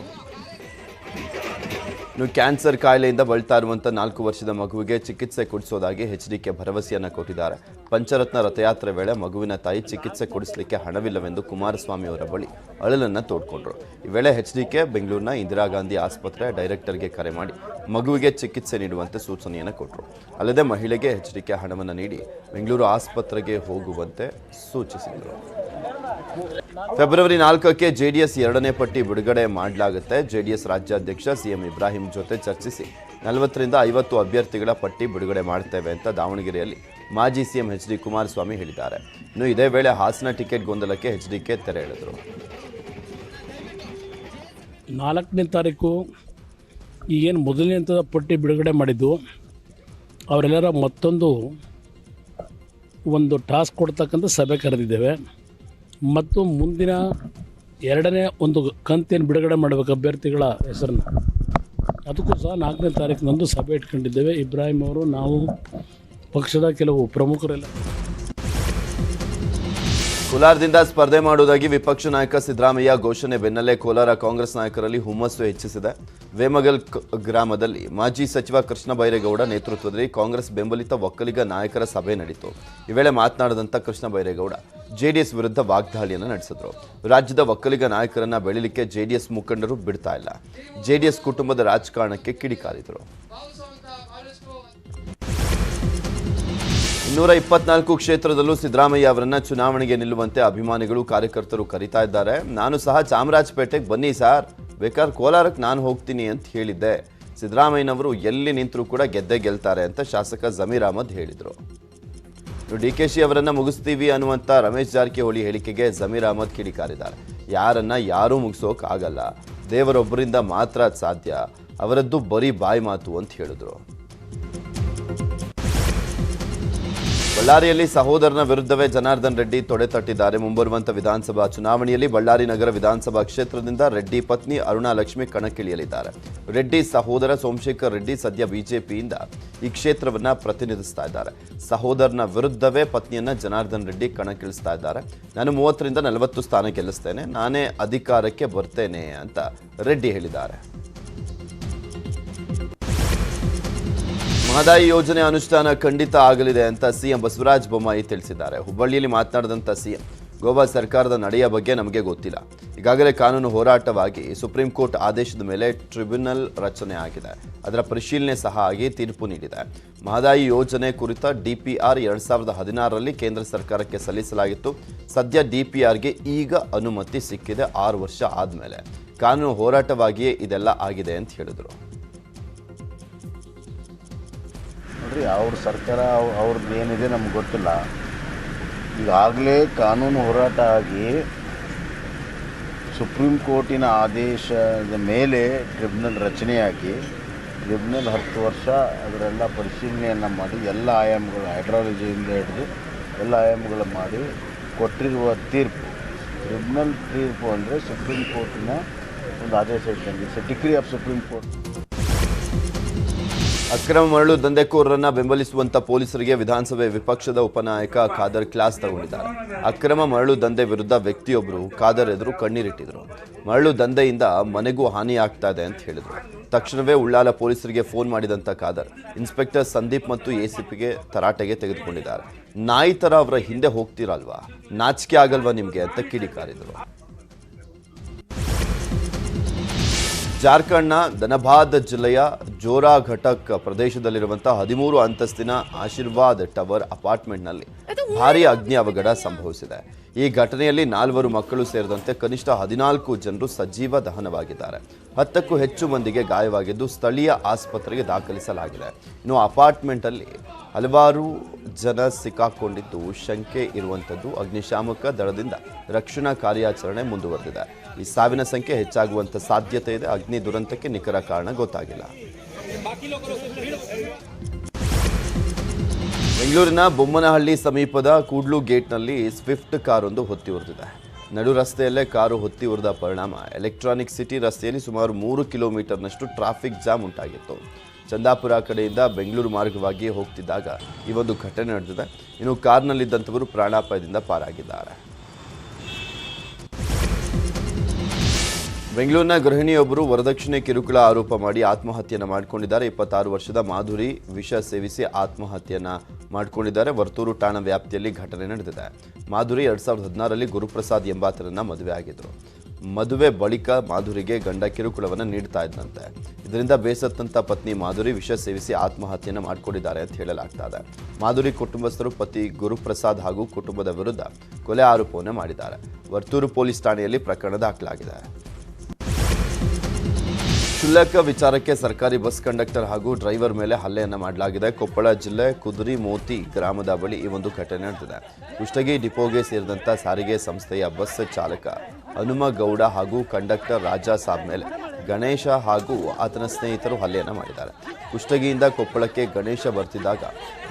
ಇನ್ನು ಕ್ಯಾನ್ಸರ್ ಕಾಯಿಲೆಯಿಂದ ಬಳಲ್ತಾ ಇರುವಂಥ 4 ವರ್ಷದ ಮಗುವಿಗೆ ಚಿಕಿತ್ಸೆ ಕೊಡಿಸೋದಾಗಿ ಎಚ್ಡಿಕೆ ಭರವಸೆಯನ್ನು ಕೊಟ್ಟಿದ್ದಾರೆ. ಪಂಚರತ್ನ ರಥಯಾತ್ರೆ ವೇಳೆ ಮಗುವಿನ ತಾಯಿ ಚಿಕಿತ್ಸೆ ಕೊಡಿಸಲಿಕ್ಕೆ ಹಣವಿಲ್ಲವೆಂದು ಕುಮಾರಸ್ವಾಮಿ ಅವರ ಬಳಿ ಅಳಲನ್ನು ತೋಡ್ಕೊಂಡ್ರು. ಈ ವೇಳೆ ಎಚ್ಡಿಕೆ ಬೆಂಗಳೂರಿನ ಇಂದಿರಾ ಗಾಂಧಿ ಆಸ್ಪತ್ರೆ ಡೈರೆಕ್ಟರ್ಗೆ ಕರೆ ಮಾಡಿ ಮಗುವಿಗೆ ಚಿಕಿತ್ಸೆ ನೀಡುವಂತೆ ಸೂಚನೆಯನ್ನು ಕೊಟ್ಟರು. ಅಲ್ಲದೆ ಮಹಿಳೆಗೆ ಎಚ್ಡಿಕೆ ಹಣವನ್ನು ನೀಡಿ ಬೆಂಗಳೂರು ಆಸ್ಪತ್ರೆಗೆ ಹೋಗುವಂತೆ ಸೂಚಿಸಿದರು. ಫೆಬ್ರವರಿ 4ಕ್ಕೆ ಜೆಡಿಎಸ್ 2ನೇ ಪಟ್ಟಿ ಬಿಡುಗಡೆ ಮಾಡಲಾಗುತ್ತೆ. ಜೆಡಿಎಸ್ ರಾಜ್ಯಾಧ್ಯಕ್ಷ ಸಿಎಂ ಇಬ್ರಾಹಿಂ ಜೊತೆ ಚರ್ಚಿಸಿ 40ರಿಂದ 50 ಅಭ್ಯರ್ಥಿಗಳ ಪಟ್ಟಿ ಬಿಡುಗಡೆ ಮಾಡ್ತೇವೆ ಅಂತ ದಾವಣಗೆರೆಯಲ್ಲಿ ಮಾಜಿ ಸಿಎಂ ಎಚ್.ಡಿ. ಕುಮಾರಸ್ವಾಮಿ ಹೇಳಿದ್ದಾರೆ. ಇನ್ನು ಇದೇ ವೇಳೆ ಹಾಸನ ಟಿಕೆಟ್ ಗೊಂದಲಕ್ಕೆ ಎಚ್ಡಿಕೆ ತೆರೆ ಎಳೆದರು. 4ನೇ ತಾರೀಕು ಈಗೇನು ಮೊದಲನೇ ಹಂತದ ಪಟ್ಟಿ ಬಿಡುಗಡೆ ಮಾಡಿದ್ದು ಅವರೆಲ್ಲರ ಮತ್ತೊಂದು ಟಾಸ್ಕ್ ಕೊಡ್ತಕ್ಕಂಥ ಸಭೆ ಕರೆದಿದ್ದೇವೆ. ಮತ್ತು ಮುಂದಿನ 2ನೇ ಒಂದು ಕಂತೇನು ಬಿಡುಗಡೆ ಮಾಡಬೇಕು ಅಭ್ಯರ್ಥಿಗಳ ಹೆಸರನ್ನು, ಅದಕ್ಕೂ ಸಹ 4ನೇ ತಾರೀಕಿನಂದು ಸಭೆ ಇಟ್ಕೊಂಡಿದ್ದೇವೆ. ಇಬ್ರಾಹಿಂ ಅವರು, ನಾವು, ಪಕ್ಷದ ಕೆಲವು ಪ್ರಮುಖರೆಲ್ಲ. ಕೋಲಾರದಿಂದ ಸ್ಪರ್ಧೆ ಮಾಡುವುದಾಗಿ ವಿಪಕ್ಷ ನಾಯಕ ಸಿದ್ದರಾಮಯ್ಯ ಘೋಷಣೆ ಬೆನ್ನಲ್ಲೇ ಕೋಲಾರ ಕಾಂಗ್ರೆಸ್ ನಾಯಕರಲ್ಲಿ ಹುಮ್ಮಸ್ಸು ಹೆಚ್ಚಿಸಿದೆ. ವೇಮಗಲ್ ಗ್ರಾಮದಲ್ಲಿ ಮಾಜಿ ಸಚಿವ ಕೃಷ್ಣ ಬೈರೇಗೌಡ ನೇತೃತ್ವದಲ್ಲಿ ಕಾಂಗ್ರೆಸ್ ಬೆಂಬಲಿತ ಒಕ್ಕಲಿಗ ನಾಯಕರ ಸಭೆ ನಡೆಯಿತು. ಈ ವೇಳೆ ಮಾತನಾಡಿದಂಥ ಕೃಷ್ಣ ಬೈರೇಗೌಡ ಜೆಡಿಎಸ್ ವಿರುದ್ಧ ವಾಗ್ದಾಳಿಯನ್ನು ನಡೆಸಿದರು. ರಾಜ್ಯದ ಒಕ್ಕಲಿಗ ನಾಯಕರನ್ನ ಬೆಳಿಲಿಕ್ಕೆ ಜೆಡಿಎಸ್ ಮುಖಂಡರು ಬಿಡ್ತಾ ಇಲ್ಲ. ಜೆಡಿಎಸ್ ಕುಟುಂಬದ ರಾಜಕಾರಣಕ್ಕೆ ಕಿಡಿಕಾರಿದರು. 224 ಕ್ಷೇತ್ರದಲ್ಲೂ ಸಿದ್ದರಾಮಯ್ಯ ಅವರನ್ನ ಚುನಾವಣೆಗೆ ನಿಲ್ಲುವಂತೆ ಅಭಿಮಾನಿಗಳು ಕಾರ್ಯಕರ್ತರು ಕರೀತಾ ಇದ್ದಾರೆ. ನಾನು ಸಹ ಚಾಮರಾಜಪೇಟೆಗೆ ಬನ್ನಿ ಸಾರ್, ಬೇಕಾದ್ರೆ ಕೋಲಾರಕ್ಕೆ ನಾನು ಹೋಗ್ತೀನಿ ಅಂತ ಹೇಳಿದ್ದೆ. ಸಿದ್ದರಾಮಯ್ಯನವರು ಎಲ್ಲಿ ನಿಂತರೂ ಕೂಡ ಗೆದ್ದೇ ಗೆಲ್ತಾರೆ ಅಂತ ಶಾಸಕ ಜಮೀರ್ ಅಹಮದ್ ಹೇಳಿದರು. ಡಿಕೆಶಿ ಅವರನ್ನ ಮುಗಿಸ್ತೀವಿ ಅನ್ನುವಂಥ ರಮೇಶ್ ಜಾರಕಿಹೊಳಿ ಹೇಳಿಕೆಗೆ ಜಮೀರ್ ಅಹಮದ್ ಕಿಡಿಕಾರಿದ್ದಾರೆ. ಯಾರನ್ನ ಯಾರೂ ಮುಗಿಸೋಕೆ ಆಗಲ್ಲ, ದೇವರೊಬ್ಬರಿಂದ ಮಾತ್ರ ಸಾಧ್ಯ, ಅವರದ್ದು ಬರೀ ಬಾಯಿ ಮಾತು ಅಂತ ಹೇಳಿದ್ರು. ಬಳ್ಳಾರಿಯಲ್ಲಿ ಸಹೋದರನ ವಿರುದ್ಧವೇ ಜನಾರ್ದನ್ ರೆಡ್ಡಿ ತೊಡೆ ತಟ್ಟಿದ್ದಾರೆ. ಮುಂಬರುವಂಥ ವಿಧಾನಸಭಾ ಚುನಾವಣೆಯಲ್ಲಿ ಬಳ್ಳಾರಿ ನಗರ ವಿಧಾನಸಭಾ ಕ್ಷೇತ್ರದಿಂದ ರೆಡ್ಡಿ ಪತ್ನಿ ಅರುಣಾ ಲಕ್ಷ್ಮಿ ಕಣಕ್ಕಿಳಿಯಲಿದ್ದಾರೆ. ರೆಡ್ಡಿ ಸಹೋದರ ಸೋಮಶೇಖರ್ ರೆಡ್ಡಿ ಸದ್ಯ ಬಿಜೆಪಿಯಿಂದ ಈ ಕ್ಷೇತ್ರವನ್ನ ಪ್ರತಿನಿಧಿಸ್ತಾ ಇದ್ದಾರೆ. ಸಹೋದರನ ವಿರುದ್ಧವೇ ಪತ್ನಿಯನ್ನ ಜನಾರ್ದನ್ ರೆಡ್ಡಿ ಕಣಕ್ಕಿಳಿಸ್ತಾ ಇದ್ದಾರೆ. ನಾನು 30ರಿಂದ 40 ಸ್ಥಾನ ಗೆಲ್ಲಿಸ್ತೇನೆ, ನಾನೇ ಅಧಿಕಾರಕ್ಕೆ ಬರ್ತೇನೆ ಅಂತ ರೆಡ್ಡಿ ಹೇಳಿದ್ದಾರೆ. ಮಹದಾಯಿ ಯೋಜನೆ ಅನುಷ್ಠಾನ ಖಂಡಿತ ಆಗಲಿದೆ ಅಂತ ಸಿಎಂ ಬಸವರಾಜ ಬೊಮ್ಮಾಯಿ ತಿಳಿಸಿದ್ದಾರೆ. ಹುಬ್ಬಳ್ಳಿಯಲ್ಲಿ ಮಾತನಾಡಿದಂಥ ಸಿಎಂ, ಗೋವಾ ಸರ್ಕಾರದ ನಡೆಯ ಬಗ್ಗೆ ನಮಗೆ ಗೊತ್ತಿಲ್ಲ. ಈಗಾಗಲೇ ಕಾನೂನು ಹೋರಾಟವಾಗಿ ಸುಪ್ರೀಂ ಕೋರ್ಟ್ ಆದೇಶದ ಮೇಲೆ ಟ್ರಿಬ್ಯುನಲ್ ರಚನೆ ಆಗಿದೆ. ಅದರ ಪರಿಶೀಲನೆ ಸಹ ಆಗಿ ತೀರ್ಪು ನೀಡಿದೆ. ಮಹದಾಯಿ ಯೋಜನೆ ಕುರಿತ DPR 2016ರಲ್ಲಿ ಕೇಂದ್ರ ಸರ್ಕಾರಕ್ಕೆ ಸಲ್ಲಿಸಲಾಗಿತ್ತು. ಸದ್ಯ DPRಗೆ ಈಗ ಅನುಮತಿ ಸಿಕ್ಕಿದೆ. 6 ವರ್ಷ ಆದಮೇಲೆ ಕಾನೂನು ಹೋರಾಟವಾಗಿಯೇ ಇದೆಲ್ಲ ಆಗಿದೆ ಅಂತ ಹೇಳಿದರು. ಅವ್ರ ಸರ್ಕಾರ ಅವ್ರದ್ದು ಏನಿದೆ ನಮ್ಗೆ ಗೊತ್ತಿಲ್ಲ. ಈಗಾಗಲೇ ಕಾನೂನು ಹೋರಾಟ ಆಗಿ ಸುಪ್ರೀಂ ಕೋರ್ಟಿನ ಆದೇಶದ ಮೇಲೆ ಟ್ರಿಬ್ಯುನಲ್ ರಚನೆಯಾಗಿ ಟ್ರಿಬ್ಯುನಲ್ 10 ವರ್ಷ ಅದರೆಲ್ಲ ಪರಿಶೀಲನೆಯನ್ನು ಮಾಡಿ ಎಲ್ಲ ಆಯಾಮಗಳು ಹೈಡ್ರಾಲಜಿಯಿಂದ ಹಿಡಿದು ಎಲ್ಲ ಆಯಾಮಗಳು ಮಾಡಿ ಕೊಟ್ಟಿರುವ ತೀರ್ಪು, ಟ್ರಿಬ್ಯುನಲ್ ತೀರ್ಪು ಅಂದರೆ ಸುಪ್ರೀಂ ಕೋರ್ಟಿನ ಒಂದು ಆದೇಶ ಇದ್ದಂಗೆ, ಡಿಕ್ರಿ ಆಫ್ ಸುಪ್ರೀಂ ಕೋರ್ಟ್. ಅಕ್ರಮ ಮರಳು ದಂಧೆಕೋರರನ್ನ ಬೆಂಬಲಿಸುವಂತ ಪೊಲೀಸರಿಗೆ ವಿಧಾನಸಭೆ ವಿಪಕ್ಷದ ಉಪನಾಯಕ ಖಾದರ್ ಕ್ಲಾಸ್ ತಗೊಂಡಿದ್ದಾರೆ. ಅಕ್ರಮ ಮರಳು ದಂಧೆ ವಿರುದ್ಧ ವ್ಯಕ್ತಿಯೊಬ್ಬರು ಖಾದರ್ ಎದುರು ಕಣ್ಣೀರಿಟ್ಟಿದ್ರು. ಮರಳು ದಂಧೆಯಿಂದ ಮನೆಗೂ ಹಾನಿಯಾಗ್ತಾ ಇದೆ ಅಂತ ಹೇಳಿದ್ರು. ತಕ್ಷಣವೇ ಉಳ್ಳಾಲ ಪೊಲೀಸರಿಗೆ ಫೋನ್ ಮಾಡಿದಂತ ಖಾದರ್ ಇನ್ಸ್ಪೆಕ್ಟರ್ ಸಂದೀಪ್ ಮತ್ತು ಎಸಿಪಿಗೆ ತರಾಟೆಗೆ ತೆಗೆದುಕೊಂಡಿದ್ದಾರೆ. ನಾಯಿ ತರ ಅವರ ಹಿಂದೆ ಹೋಗ್ತಿರಲ್ವಾ, ನಾಚಿಕೆ ಆಗಲ್ವಾ ನಿಮ್ಗೆ ಅಂತ ಕಿಡಿಕಾರಿದ್ರು. ಜಾರ್ಖಂಡ್ನ ಧನಬಾದ್ ಜಿಲ್ಲೆಯ ಜೋರಾಘಟಕ್ ಪ್ರದೇಶದಲ್ಲಿರುವಂತಹ 13 ಅಂತಸ್ತಿನ ಆಶೀರ್ವಾದ್ ಟವರ್ ಅಪಾರ್ಟ್ಮೆಂಟ್ನಲ್ಲಿ ಭಾರೀ ಅಗ್ನಿ ಅವಘಡ ಸಂಭವಿಸಿದೆ. ಈ ಘಟನೆಯಲ್ಲಿ 4 ಮಕ್ಕಳು ಸೇರಿದಂತೆ ಕನಿಷ್ಠ 14 ಜನರು ಸಜೀವ ದಹನವಾಗಿದ್ದಾರೆ. 10ಕ್ಕೂ ಹೆಚ್ಚು ಮಂದಿಗೆ ಗಾಯವಾಗಿದ್ದು ಸ್ಥಳೀಯ ಆಸ್ಪತ್ರೆಗೆ ದಾಖಲಿಸಲಾಗಿದೆ. ಇನ್ನು ಅಪಾರ್ಟ್ಮೆಂಟ್ ಅಲ್ಲಿ ಹಲವಾರು ಜನ ಸಿಕ್ಕಾಕೊಂಡಿದ್ದು ಶಂಕೆ ಇರುವಂತದ್ದು. ಅಗ್ನಿಶಾಮಕ ದಳದಿಂದ ರಕ್ಷಣಾ ಕಾರ್ಯಾಚರಣೆ ಮುಂದುವರೆದಿದೆ. ಈ ಸಾವಿನ ಸಂಖ್ಯೆ ಹೆಚ್ಚಾಗುವಂತ ಸಾಧ್ಯತೆ ಇದೆ. ಅಗ್ನಿ ದುರಂತಕ್ಕೆ ನಿಖರ ಕಾರಣ ಗೊತ್ತಾಗಿಲ್ಲ. ಬೆಂಗಳೂರಿನ ಬೊಮ್ಮನಹಳ್ಳಿ ಸಮೀಪದ ಕೂಡ್ಲು ಗೇಟ್ನಲ್ಲಿ ಸ್ವಿಫ್ಟ್ ಕಾರೊಂದು ಹೊತ್ತಿ ಉರಿದಿದೆ. ನಡು ರಸ್ತೆಯಲ್ಲೇ ಕಾರು ಹೊತ್ತಿ ಉರಿದ ಪರಿಣಾಮ ಎಲೆಕ್ಟ್ರಾನಿಕ್ ಸಿಟಿ ರಸ್ತೆಯಲ್ಲಿ ಸುಮಾರು 3 ಕಿಲೋಮೀಟರ್ನಷ್ಟು ಟ್ರಾಫಿಕ್ ಜಾಮ್ ಉಂಟಾಗಿತ್ತು. ಚಂದಾಪುರ ಕಡೆಯಿಂದ ಬೆಂಗಳೂರು ಮಾರ್ಗವಾಗಿ ಹೋಗ್ತಿದ್ದಾಗ ಈ ಒಂದು ಘಟನೆ ನಡೆದಿದೆ. ಇನ್ನು ಕಾರ್ನಲ್ಲಿದ್ದಂಥವರು ಪ್ರಾಣಾಪಾಯದಿಂದ ಪಾರಾಗಿದ್ದಾರೆ. ಬೆಂಗಳೂರಿನ ಗೃಹಿಣಿಯೊಬ್ಬರು ವರದಕ್ಷಿಣೆ ಕಿರುಕುಳ ಆರೋಪ ಮಾಡಿ ಆತ್ಮಹತ್ಯೆಯನ್ನು ಮಾಡಿಕೊಂಡಿದ್ದಾರೆ. 26 ವರ್ಷದ ಮಾಧುರಿ ವಿಷ ಸೇವಿಸಿ ಆತ್ಮಹತ್ಯೆಯನ್ನು ಮಾಡಿಕೊಂಡಿದ್ದಾರೆ. ವರ್ತೂರು ಠಾಣಾ ವ್ಯಾಪ್ತಿಯಲ್ಲಿ ಘಟನೆ ನಡೆದಿದೆ. ಮಾಧುರಿ 2016ರಲ್ಲಿ ಗುರುಪ್ರಸಾದ್ ಎಂಬಾತರನ್ನ ಮದುವೆ ಆಗಿದ್ರು. ಮದುವೆ ಬಳಿಕ ಮಾಧುರಿಗೆ ಗಂಡ ಕಿರುಕುಳವನ್ನು ನೀಡ್ತಾ ಇದ್ದಂತೆ. ಇದರಿಂದ ಬೇಸತ್ತಂತ ಪತ್ನಿ ಮಾಧುರಿ ವಿಷ ಸೇವಿಸಿ ಆತ್ಮಹತ್ಯೆಯನ್ನು ಮಾಡಿಕೊಂಡಿದ್ದಾರೆ ಅಂತ ಹೇಳಲಾಗ್ತಾ ಇದೆ. ಮಾಧುರಿ ಕುಟುಂಬಸ್ಥರು ಪತಿ ಗುರುಪ್ರಸಾದ್ ಹಾಗೂ ಕುಟುಂಬದ ವಿರುದ್ಧ ಕೊಲೆ ಆರೋಪವನ್ನು ಮಾಡಿದ್ದಾರೆ. ವರ್ತೂರು ಪೊಲೀಸ್ ಠಾಣೆಯಲ್ಲಿ ಪ್ರಕರಣ ದಾಖಲಾಗಿದೆ. ಕ್ಷುಲ್ಲಕ ವಿಚಾರಕ್ಕೆ ಸರ್ಕಾರಿ ಬಸ್ ಕಂಡಕ್ಟರ್ ಹಾಗೂ ಡ್ರೈವರ್ ಮೇಲೆ ಹಲ್ಲೆಯನ್ನು ಮಾಡಲಾಗಿದೆ. ಕೊಪ್ಪಳ ಜಿಲ್ಲೆ ಕುದುರಿ ಮೋತಿ ಗ್ರಾಮದ ಬಳಿ ಈ ಒಂದು ಘಟನೆ ನಡೆದಿದೆ. ಕುಷ್ಟಗಿ ಡಿಪೋಗೆ ಸೇರಿದಂಥ ಸಾರಿಗೆ ಸಂಸ್ಥೆಯ ಬಸ್ ಚಾಲಕ ಹನುಮಗೌಡ ಹಾಗೂ ಕಂಡಕ್ಟರ್ ರಾಜಾ ಸಾಬ್ ಮೇಲೆ ಗಣೇಶ ಹಾಗೂ ಆತನ ಸ್ನೇಹಿತರು ಹಲ್ಲೆಯನ್ನು ಮಾಡಿದ್ದಾರೆ. ಕುಷ್ಟಗಿಯಿಂದ ಕೊಪ್ಪಳಕ್ಕೆ ಗಣೇಶ ಬರ್ತಿದ್ದಾಗ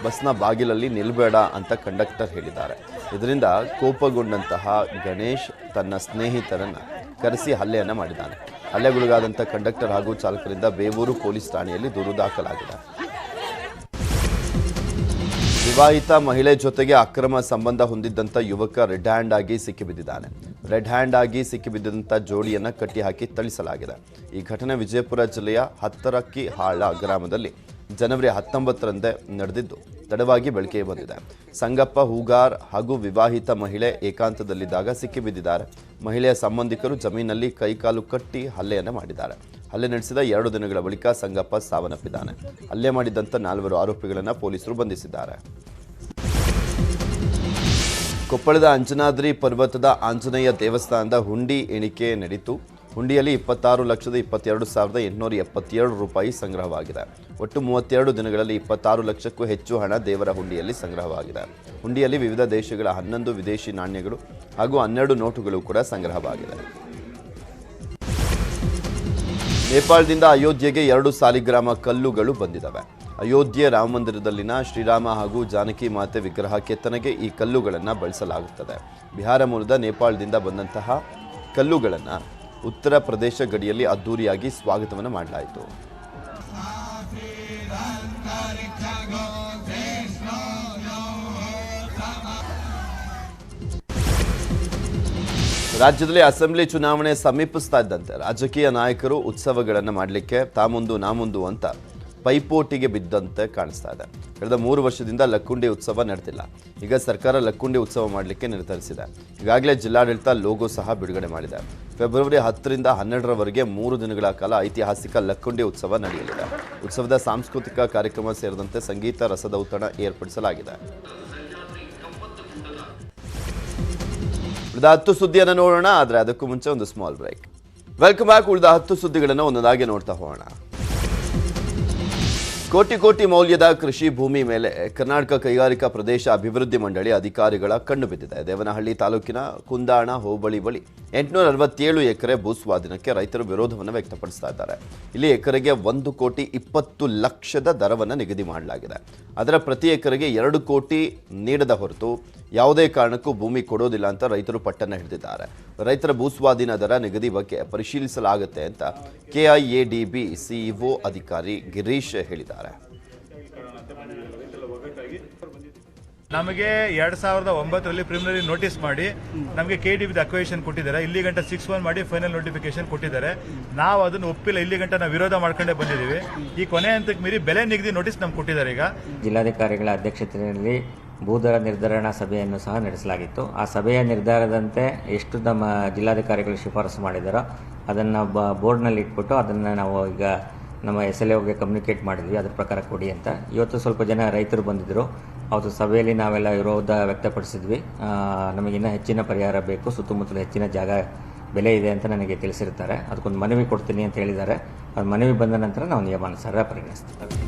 ಬಸ್ನ ಬಾಗಿಲಲ್ಲಿ ನಿಲ್ಬೇಡ ಅಂತ ಕಂಡಕ್ಟರ್ ಹೇಳಿದ್ದಾರೆ. ಇದರಿಂದ ಕೋಪಗೊಂಡಂತಹ ಗಣೇಶ್ ತನ್ನ ಸ್ನೇಹಿತರನ್ನ ಕರೆಸಿ ಹಲ್ಲೆಯನ್ನು ಮಾಡಿದ್ದಾನೆ. ಹಲ್ಲೆಗೊಳಗಾದಂಥ ಕಂಡಕ್ಟರ್ ಹಾಗೂ ಚಾಲಕರಿಂದ ಬೇವೂರು ಪೊಲೀಸ್ ಠಾಣೆಯಲ್ಲಿ ದೂರು ದಾಖಲಾಗಿದೆ. ವಿವಾಹಿತ ಮಹಿಳೆ ಜೊತೆಗೆ ಅಕ್ರಮ ಸಂಬಂಧ ಹೊಂದಿದ್ದಂಥ ಯುವಕ ರೆಡ್ ಹ್ಯಾಂಡ್ ಆಗಿ ಸಿಕ್ಕಿಬಿದ್ದಿದ್ದಾನೆ. ರೆಡ್ ಹ್ಯಾಂಡ್ ಆಗಿ ಸಿಕ್ಕಿಬಿದ್ದಂಥ ಜೋಡಿಯನ್ನು ಕಟ್ಟಿಹಾಕಿ ಥಳಿಸಲಾಗಿದೆ. ಈ ಘಟನೆ ವಿಜಯಪುರ ಜಿಲ್ಲೆಯ ಹತ್ತರಕ್ಕಿಹಾಳ ಗ್ರಾಮದಲ್ಲಿ ಜನವರಿ 19ರಂದೇ ನಡೆದಿದ್ದು ತಡವಾಗಿ ಬೆಳಕಿಗೆ ಬಂದಿದೆ. ಸಂಗಪ್ಪ ಹೂಗಾರ್ ಹಾಗೂ ವಿವಾಹಿತ ಮಹಿಳೆ ಏಕಾಂತದಲ್ಲಿದ್ದಾಗ ಸಿಕ್ಕಿಬಿದ್ದಿದ್ದಾರೆ. ಮಹಿಳೆಯ ಸಂಬಂಧಿಕರು ಜಮೀನಲ್ಲಿ ಕೈಕಾಲು ಕಟ್ಟಿ ಹಲ್ಲೆಯನ್ನು ಮಾಡಿದ್ದಾರೆ. ಹಲ್ಲೆ ನಡೆಸಿದ 2 ದಿನಗಳ ಬಳಿಕ ಸಂಗಪ್ಪ ಸಾವನ್ನಪ್ಪಿದ್ದಾನೆ. ಹಲ್ಲೆ ಮಾಡಿದಂಥ 4 ಆರೋಪಿಗಳನ್ನು ಪೊಲೀಸರು ಬಂಧಿಸಿದ್ದಾರೆ. ಕೊಪ್ಪಳದ ಅಂಜನಾದ್ರಿ ಪರ್ವತದ ಆಂಜನೇಯ ದೇವಸ್ಥಾನದ ಹುಂಡಿ ಎಣಿಕೆ ನಡೆಯಿತು. ಹುಂಡಿಯಲ್ಲಿ 26,22,877 ರೂಪಾಯಿ ಸಂಗ್ರಹವಾಗಿದೆ. ಒಟ್ಟು 32 ದಿನಗಳಲ್ಲಿ 26 ಲಕ್ಷಕ್ಕೂ ಹೆಚ್ಚು ಹಣ ದೇವರ ಹುಂಡಿಯಲ್ಲಿ ಸಂಗ್ರಹವಾಗಿದೆ. ಹುಂಡಿಯಲ್ಲಿ ವಿವಿಧ ದೇಶಗಳ 11 ವಿದೇಶಿ ನಾಣ್ಯಗಳು ಹಾಗೂ 12 ನೋಟುಗಳು ಕೂಡ ಸಂಗ್ರಹವಾಗಿದೆ. ನೇಪಾಳದಿಂದ ಅಯೋಧ್ಯೆಗೆ 2 ಸಾಲಿಗ್ರಾಮ ಕಲ್ಲುಗಳು ಬಂದಿದ್ದಾವೆ. ಅಯೋಧ್ಯೆ ರಾಮಮಂದಿರದಲ್ಲಿನ ಶ್ರೀರಾಮ ಹಾಗೂ ಜಾನಕಿ ಮಾತೆ ವಿಗ್ರಹ ಕೆತ್ತನೆಗೆ ಈ ಕಲ್ಲುಗಳನ್ನು ಬಳಸಲಾಗುತ್ತದೆ. ಬಿಹಾರ ಮೂಲದ ನೇಪಾಳದಿಂದ ಬಂದಂತಹ ಕಲ್ಲುಗಳನ್ನು ಉತ್ತರ ಪ್ರದೇಶ ಗಡಿಯಲ್ಲಿ ಅದ್ದೂರಿಯಾಗಿ ಸ್ವಾಗತವನ್ನು ಮಾಡಲಾಯಿತು. ರಾಜ್ಯದಲ್ಲಿ ಅಸೆಂಬ್ಲಿ ಚುನಾವಣೆ ಸಮೀಪಿಸ್ತಾ ಇದ್ದಂತೆ ರಾಜಕೀಯ ನಾಯಕರು ಉತ್ಸವಗಳನ್ನು ಮಾಡಲಿಕ್ಕೆ ತಾಮುಂದು ನಾಮುಂದು ಅಂತ ಪೈಪೋಟಿಗೆ ಬಿದ್ದಂತೆ ಕಾಣಿಸ್ತಾ ಇದೆ. ಕಳೆದ 3 ವರ್ಷದಿಂದ ಲಕ್ಕುಂಡಿ ಉತ್ಸವ ನಡೆದಿಲ್ಲ. ಈಗ ಸರ್ಕಾರ ಲಕ್ಕುಂಡಿ ಉತ್ಸವ ಮಾಡಲಿಕ್ಕೆ ನಿರ್ಧರಿಸಿದೆ. ಈಗಾಗಲೇ ಜಿಲ್ಲಾಡಳಿತ ಲೋಗೋ ಸಹ ಬಿಡುಗಡೆ ಮಾಡಿದೆ. ಫೆಬ್ರವರಿ 10ರಿಂದ 12ರವರೆಗೆ 3 ದಿನಗಳ ಕಾಲ ಐತಿಹಾಸಿಕ ಲಕ್ಕುಂಡಿ ಉತ್ಸವ ನಡೆಯಲಿದೆ. ಉತ್ಸವದ ಸಾಂಸ್ಕೃತಿಕ ಕಾರ್ಯಕ್ರಮ ಸೇರಿದಂತೆ ಸಂಗೀತ ರಸದೌತಣ ಏರ್ಪಡಿಸಲಾಗಿದೆ. ಉಳಿದ 10 ಸುದ್ದಿಯನ್ನು ನೋಡೋಣ. ಆದರೆ ಅದಕ್ಕೂ ಮುಂಚೆ ಒಂದು ಸ್ಮಾಲ್ ಬ್ರೇಕ್. Welcome back. ಉಳಿದ 10 ಸುದ್ದಿಗಳನ್ನು ಒಂದೊಂದಾಗಿ ನೋಡ್ತಾ ಹೋಗೋಣ. ಕೋಟಿ ಮೌಲ್ಯದ ಕೃಷಿ ಭೂಮಿ ಮೇಲೆ ಕರ್ನಾಟಕ ಕೈಗಾರಿಕಾ ಪ್ರದೇಶ ಅಭಿವೃದ್ಧಿ ಮಂಡಳಿ ಅಧಿಕಾರಿಗಳ ಕಣ್ಣು ಬಿದ್ದಿದೆ. ದೇವನಹಳ್ಳಿ ತಾಲೂಕಿನ ಕುಂದಾಣ ಹೋಬಳಿ ಬಳಿ 867 ಎಕರೆ ಭೂಸ್ವಾಧೀನಕ್ಕೆ ರೈತರು ವಿರೋಧವನ್ನು ವ್ಯಕ್ತಪಡಿಸ್ತಾ ಇದ್ದಾರೆ. ಇಲ್ಲಿ ಎಕರೆಗೆ 1,20,00,000 ದರವನ್ನು ನಿಗದಿ ಮಾಡಲಾಗಿದೆ. ಅದರ ಪ್ರತಿ ಎಕರೆಗೆ 2 ಕೋಟಿ ನೀಡದ ಹೊರತು ಯಾವುದೇ ಕಾರಣಕ್ಕೂ ಭೂಮಿ ಕೊಡೋದಿಲ್ಲ ಅಂತ ರೈತರು ಪಟ್ಟನ್ನು ಹಿಡಿದಿದ್ದಾರೆ. ರೈತರ ಭೂಸ್ವಾಧೀನ ದರ ನಿಗದಿ ಬಗ್ಗೆ ಪರಿಶೀಲಿಸಲಾಗುತ್ತೆ ಅಂತ ಕೆಐಎಡಿಬಿ ಸಿಇಒ ಅಧಿಕಾರಿ ಗಿರೀಶ್ ಹೇಳಿದ್ದಾರೆ. ನಮಗೆ 2009ರಲ್ಲಿ ಪ್ರಿಲಿಮಿನರಿ ನೋಟಿಸ್ ಮಾಡಿ ನಮಗೆ KDB ಅಕ್ವೇಷನ್ ಕೊಟ್ಟಿದ್ದಾರೆ. ಇಲ್ಲಿ ಗಂಟ 6-1 ಮಾಡಿ ಫೈನಲ್ ನೋಟಿಫಿಕೇಶನ್ ಕೊಟ್ಟಿದ್ದಾರೆ. ನಾವು ಅದನ್ನು ಒಪ್ಪಿಲ್ಲ. ಇಲ್ಲಿ ಗಂಟ ನಾವು ವಿರೋಧ ಮಾಡ್ಕೊಂಡೇ ಬಂದಿದ್ದೀವಿ. ಈ ಕೊನೆ ಹಂತಕ್ಕೆ ಮೀರಿ ಬೆಲೆ ನಿಗದಿ ನೋಟಿಸ್ ನಮ್ಗೆ ಕೊಟ್ಟಿದ್ದಾರೆ. ಈಗ ಜಿಲ್ಲಾಧಿಕಾರಿಗಳ ಅಧ್ಯಕ್ಷತೆಯಲ್ಲಿ ಭೂದರ ನಿರ್ಧರಣಾ ಸಭೆಯನ್ನು ಸಹ ನಡೆಸಲಾಗಿತ್ತು. ಆ ಸಭೆಯ ನಿರ್ಧಾರದಂತೆ ಎಷ್ಟು ನಮ್ಮ ಜಿಲ್ಲಾಧಿಕಾರಿಗಳು ಶಿಫಾರಸು ಮಾಡಿದಾರೋ ಅದನ್ನು ಬೋರ್ಡ್ನಲ್ಲಿ ಇಟ್ಬಿಟ್ಟು ಅದನ್ನು ನಾವು ಈಗ ನಮ್ಮ SLOಗೆ ಕಮ್ಯುನಿಕೇಟ್ ಮಾಡಿದ್ವಿ. ಅದ್ರ ಪ್ರಕಾರ ಕೊಡಿ ಅಂತ. ಇವತ್ತು ಸ್ವಲ್ಪ ಜನ ರೈತರು ಬಂದಿದ್ದರು. ಅವತ್ತು ಸಭೆಯಲ್ಲಿ ನಾವೆಲ್ಲ ವಿರೋಧ ವ್ಯಕ್ತಪಡಿಸಿದ್ವಿ. ನಮಗಿನ್ನೂ ಹೆಚ್ಚಿನ ಪರಿಹಾರ ಬೇಕು, ಸುತ್ತಮುತ್ತಲು ಹೆಚ್ಚಿನ ಜಾಗ ಬೆಲೆ ಇದೆ ಅಂತ ನನಗೆ ತಿಳಿಸಿರ್ತಾರೆ. ಅದಕ್ಕೊಂದು ಮನವಿ ಕೊಡ್ತೀನಿ ಅಂತ ಹೇಳಿದ್ದಾರೆ. ಅದು ಮನವಿ ಬಂದ ನಂತರ ನಾವು ನಿಯಮಾನುಸಾರ ಪರಿಗಣಿಸ್ತೀವಿ.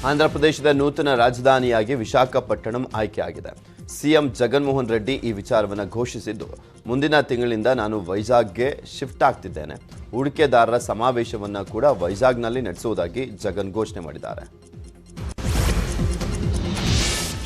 ಆಂಧ್ರ ಪ್ರದೇಶದ ನೂತನ ರಾಜಧಾನಿಯಾಗಿ ವಿಶಾಖಪಟ್ಟಣಂ ಆಯ್ಕೆಯಾಗಿದೆ. ಸಿಎಂ ಜಗನ್ಮೋಹನ್ ರೆಡ್ಡಿ ಈ ವಿಚಾರವನ್ನು ಘೋಷಿಸಿದ್ದು, ಮುಂದಿನ ತಿಂಗಳಿಂದ ನಾನು ವೈಜಾಗ್ಗೆ ಶಿಫ್ಟ್ ಆಗ್ತಿದ್ದೇನೆ. ಹೂಡಿಕೆದಾರರ ಸಮಾವೇಶವನ್ನು ಕೂಡ ವೈಜಾಗ್ನಲ್ಲಿ ನಡೆಸುವುದಾಗಿ ಜಗನ್ ಘೋಷಣೆ ಮಾಡಿದ್ದಾರೆ.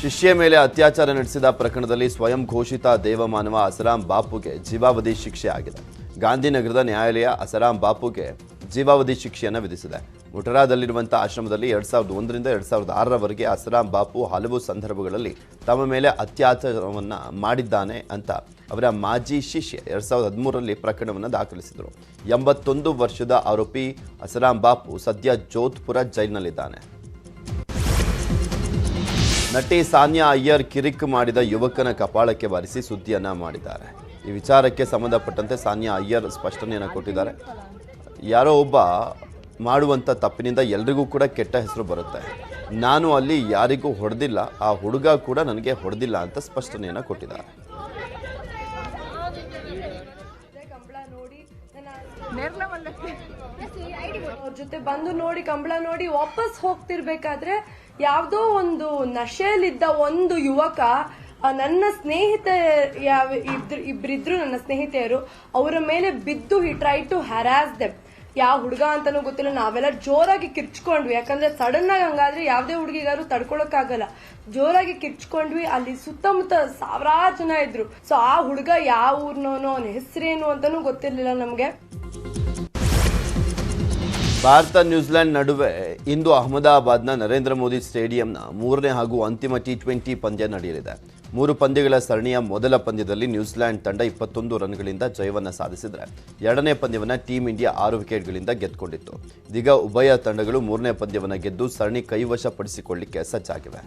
ಶಿಷ್ಯ ಮೇಲೆ ಅತ್ಯಾಚಾರ ನಡೆಸಿದ ಪ್ರಕರಣದಲ್ಲಿ ಸ್ವಯಂ ಘೋಷಿತ ದೇವಮಾನವ ಅಸರಾಂ ಬಾಪುಗೆ ಜೀವಾವಧಿ ಶಿಕ್ಷೆ ಆಗಿದೆ. ಗಾಂಧಿನಗರದ ನ್ಯಾಯಾಲಯ ಅಸರಾಂ ಬಾಪುಗೆ ಜೀವಾವಧಿ ಶಿಕ್ಷೆಯನ್ನು ವಿಧಿಸಿದೆ. ಮುಟರಾದಲ್ಲಿರುವಂತಹ ಆಶ್ರಮದಲ್ಲಿ 2001ರಿಂದ 2006ರವರೆಗೆ ಅಸರಾಂ ಬಾಪು ಹಲವು ಸಂದರ್ಭಗಳಲ್ಲಿ ತಮ್ಮ ಮೇಲೆ ಅತ್ಯಾಚಾರವನ್ನು ಮಾಡಿದ್ದಾನೆ ಅಂತ ಅವರ ಮಾಜಿ ಶಿಷ್ಯ 2013ರಲ್ಲಿ ಪ್ರಕರಣವನ್ನು ದಾಖಲಿಸಿದರು. 81 ವರ್ಷದ ಆರೋಪಿ ಅಸರಾಂ ಬಾಪು ಸದ್ಯ ಜೋಧ್ಪುರ ಜೈಲಿನಲ್ಲಿದ್ದಾನೆ. ನಟಿ ಸಾನ್ಯಾ ಅಯ್ಯರ್ ಕಿರಿಕ್ ಮಾಡಿದ ಯುವಕನ ಕಪಾಳಕ್ಕೆ ಬಾರಿಸಿ ಸುದ್ದಿಯನ್ನ ಮಾಡಿದ್ದಾರೆ. ಈ ವಿಚಾರಕ್ಕೆ ಸಂಬಂಧಪಟ್ಟಂತೆ ಸಾನ್ಯಾ ಅಯ್ಯರ್ ಸ್ಪಷ್ಟನೆಯನ್ನು ಕೊಟ್ಟಿದ್ದಾರೆ. ಯಾರೋ ಒಬ್ಬ ಮಾಡುವಂಥ ತಪ್ಪಿನಿಂದ ಎಲ್ರಿಗೂ ಕೂಡ ಕೆಟ್ಟ ಹೆಸರು ಬರುತ್ತೆ. ನಾನು ಅಲ್ಲಿ ಯಾರಿಗೂ ಹೊಡೆದಿಲ್ಲ, ಆ ಹುಡುಗ ಕೂಡ ನನಗೆ ಹೊಡೆದಿಲ್ಲ ಅಂತ ಸ್ಪಷ್ಟನೆಯನ್ನು ಕೊಟ್ಟಿದ್ದಾರೆ. ಅವ್ರ ಜೊತೆ ಬಂದು ನೋಡಿ ಕಂಬಳ ನೋಡಿ ವಾಪಸ್ ಹೋಗ್ತಿರ್ಬೇಕಾದ್ರೆ ಯಾವ್ದೋ ಒಂದು ನಶೆಯಲ್ಲಿದ್ದ ಒಂದು ಯುವಕ ನನ್ನ ಸ್ನೇಹಿತ ಇಬ್ರಿದ್ರು ನನ್ನ ಸ್ನೇಹಿತೆಯರು ಅವರ ಮೇಲೆ ಬಿದ್ದು ಹಿ ಟ್ರೈ ಟು ಹ್ಯಾರಾಸ್ ದೆಮ್. ಯಾವ ಹುಡುಗ ಅಂತಾನೂ ಗೊತ್ತಿಲ್ಲ. ನಾವೆಲ್ಲ ಜೋರಾಗಿ ಕಿರ್ಚ್ಕೊಂಡ್ವಿ. ಯಾಕಂದ್ರೆ ಸಡನ್ ಆಗಿ ಹಂಗಾದ್ರೆ ಯಾವ್ದೇ ಹುಡುಗಿಗಾರು ತಡ್ಕೊಳಕ್ಕಾಗಲ್ಲ. ಜೋರಾಗಿ ಕಿರ್ಚ್ಕೊಂಡ್ವಿ. ಅಲ್ಲಿ ಸುತ್ತಮುತ್ತ ಸಾವಿರಾರು ಜನ ಇದ್ರು. ಸೊ ಆ ಹುಡುಗ ಯಾವ ಊರ್ನೋನೋ ಅವನ ಹೆಸರೇನು ಅಂತಾನೂ ಗೊತ್ತಿರ್ಲಿಲ್ಲ ನಮ್ಗೆ. ಭಾರತ ನ್ಯೂಜಿಲೆಂಡ್ ನಡುವೆ ಇಂದು ಅಹಮದಾಬಾದ್ನ ನರೇಂದ್ರ ಮೋದಿ ಸ್ಟೇಡಿಯಂನ 3ನೇ ಹಾಗೂ ಅಂತಿಮ T20 ಪಂದ್ಯ ನಡೆಯಲಿದೆ. 3 ಪಂದ್ಯಗಳ ಸರಣಿಯ ಮೊದಲ ಪಂದ್ಯದಲ್ಲಿ ನ್ಯೂಜಿಲೆಂಡ್ ತಂಡ 21 ರನ್ಗಳಿಂದ ಜಯವನ್ನು ಸಾಧಿಸಿದರೆ 2ನೇ ಪಂದ್ಯವನ್ನು ಟೀಂ ಇಂಡಿಯಾ 6 ವಿಕೆಟ್ಗಳಿಂದ ಗೆದ್ದುಕೊಂಡಿತ್ತು. ಇದೀಗ ಉಭಯ ತಂಡಗಳು 3ನೇ ಪಂದ್ಯವನ್ನು ಗೆದ್ದು ಸರಣಿ ಕೈವಶಪಡಿಸಿಕೊಳ್ಳಲಿಕ್ಕೆ ಸಜ್ಜಾಗಿವೆ.